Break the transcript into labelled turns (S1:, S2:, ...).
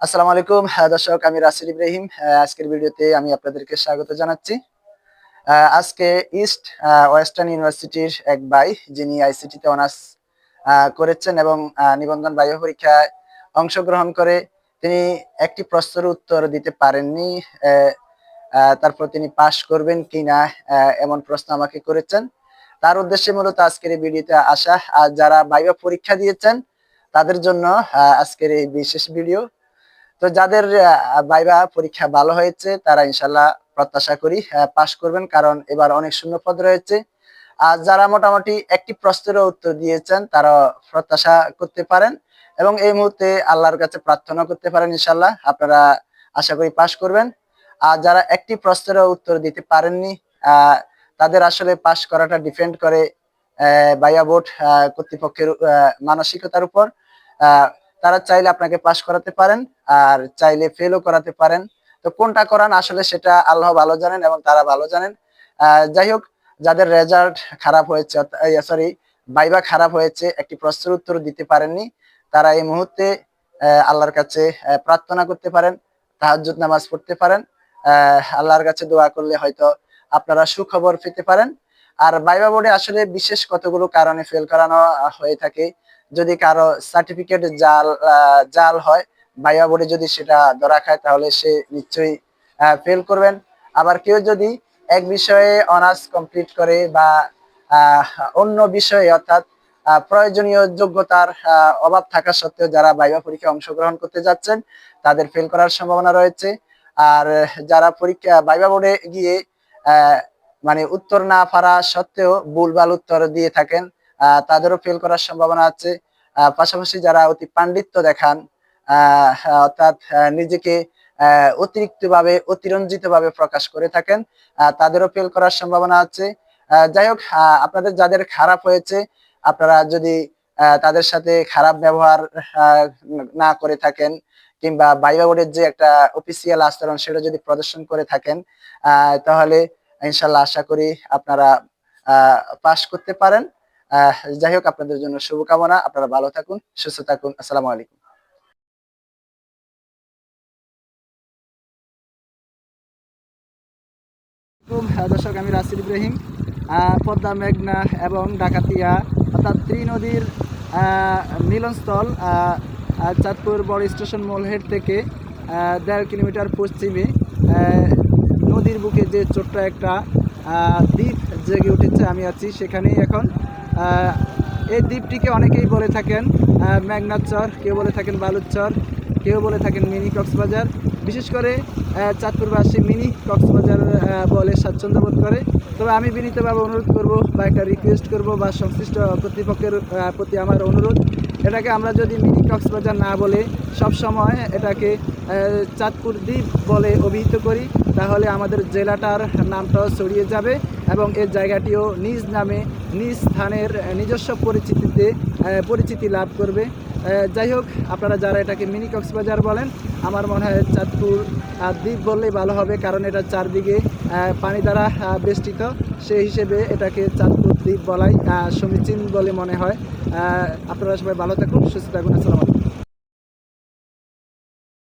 S1: আসসালামু আলাইকুম দর্শক, আমি রাসেল ইব্রাহিম। আজকের ভিডিওতে আমি আপনাদেরকে স্বাগত জানাচ্ছি। আজকে ইস্ট ওয়েস্টার্ন ইউনিভার্সিটির এক ভাই, যিনি আইসিটিতে অনার্স করেছেন এবং নিবন্ধন বায়ু পরীক্ষায় অংশগ্রহণ করে তিনি একটি প্রশ্নের উত্তর দিতে পারেননি। তারপর তিনি পাশ করবেন কিনা এমন প্রশ্ন আমাকে করেছেন। তার উদ্দেশ্যে মূলত আজকের এই ভিডিওতে আসা। আর যারা ভাইভা পরীক্ষা দিয়েছেন তাদের জন্য আজকের এই বিশেষ ভিডিও। তো যাদের ভাইভা পরীক্ষা ভালো হয়েছে তারা ইনশাল্লাহ প্রত্যাশা করি পাশ করবেন, কারণ এবার অনেক শূন্যপদ রয়েছে। আর যারা মোটামুটি একটি প্রশ্নেরও উত্তর দিয়েছেন তারা প্রত্যাশা করতে পারেন এবং এই মুহূর্তে আল্লাহর কাছে প্রার্থনা করতে পারেন, ইনশাল্লাহ আপনারা আশা করি পাশ করবেন। আর যারা একটি প্রশ্নেরও উত্তর দিতে পারেননি তাদের আসলে পাশ করাটা ডিপেন্ড করে ভাইভা বোর্ড কর্তৃপক্ষের মানসিকতার উপর। তারা চাইলে আপনাকে পাশ করাতে পারেন আর চাইলে ফেলও করাতে পারেন। তো কোনটা করান আসলে সেটা আল্লাহ ভালো জানেন এবং তারা ভালো জানেন। যাই হোক, যাদের রেজাল্ট খারাপ হয়েছে, সরি ভাইভা খারাপ হয়েছে, একটি প্রশ্নের উত্তর দিতে পারেননি, তারা এই মুহূর্তে আল্লাহর কাছে প্রার্থনা করতে পারেন, তাহাজ্জুদ নামাজ পড়তে পারেন। আল্লাহর কাছে দোয়া করলে হয়তো আপনারা সুখবর পেতে পারেন। আর ভাইভা বোর্ডে আসলে বিশেষ কতগুলো কারণে ফেল করানো হয়ে থাকে। যদি কারো সার্টিফিকেট জাল হয়, ভাইভা বোর্ডে যদি সেটা ধরা খায় তাহলে সে নিশ্চয়ই ফেল করবেন। আবার কেউ যদি এক বিষয়ে অনার্স কমপ্লিট করে বা অন্য বিষয়ে অর্থাৎ প্রয়োজনীয় যোগ্যতার অভাব থাকা সত্ত্বেও যারা ভাইভা পরীক্ষায় অংশগ্রহণ করতে যাচ্ছেন তাদের ফেল করার সম্ভাবনা রয়েছে। আর যারা ভাইভা বোর্ডে গিয়ে মানে উত্তর না পারা সত্ত্বেও ভুলভাল উত্তর দিয়ে থাকেন তাদেরও ফেল করার সম্ভাবনা আছে। পাশাপাশি যারা অতি পাণ্ডিত্য দেখান, অর্থাৎ নিজেকে অতিরিক্ত ভাবে অতিরঞ্জিত ভাবে প্রকাশ করে থাকেন, তাদেরও ফেল করার সম্ভাবনা আছে। যাই হোক, আপনাদের যাদের খারাপ হয়েছে আপনারা যদি তাদের সাথে খারাপ ব্যবহার না করে থাকেন কিংবা ভাইভা বোর্ডের যে একটা অফিসিয়াল আচরণ সেটা যদি প্রদর্শন করে থাকেন তাহলে ইনশাল্লাহ আশা করি আপনারা পাশ করতে পারেন। যাই হোক, আপনাদের জন্য শুভকামনা। আপনারা ভালো থাকুন, সুস্থ থাকুন। আসসালামু আলাইকুম। দর্শক, আমি রাসেল ইব্রাহিম। পদ্মা, মেঘনা এবং ডাকাতিয়া অর্থাৎ নদীর মিলনস্থল চাঁদপুর বড় স্টেশন মোলহেড থেকে 1.5 কিলোমিটার পশ্চিমে নদীর বুকে যে ছোট্ট একটা দ্বীপ জেগে উঠেছে, আমি আছি সেখানেই এখন। এই দ্বীপটিকে অনেকেই বলে থাকেন মেঘনার চর, কেউ বলে থাকেন বালুর চর, কেউ বলে থাকেন মিনি কক্সবাজার। বিশেষ করে চাঁদপুরবাসী মিনি কক্সবাজার বলে স্বাচ্ছন্দ্য বোধ করে। তবে আমি বিনীতভাবে অনুরোধ করব বা একটা রিকোয়েস্ট করব বা সংশ্লিষ্ট কর্তৃপক্ষের প্রতি আমার অনুরোধ, এটাকে আমরা যদি মিনি কক্সবাজার না বলে সবসময় এটাকে চাঁদপুর দ্বীপ বলে অভিহিত করি তাহলে আমাদের জেলাটার নামটাও ছড়িয়ে যাবে এবং এই জায়গাটিও নিজ নামে নিজ স্থানের নিজস্ব পরিচিতি লাভ করবে। যাই হোক, আপনারা যারা এটাকে মিনি কক্সবাজার বলেন, আমার মনে হয় চাঁদপুর দ্বীপ বললেই ভালো হবে, কারণ এটা চারদিকে পানি দ্বারা বেষ্টিত। সেই হিসেবে এটাকে চাঁদপুর দ্বীপ বলাই সমীচীন বলে মনে হয়। আপনারা সবাই ভালো থাকুন, সুস্থ থাকুন। আসসালামু আলাইকুম।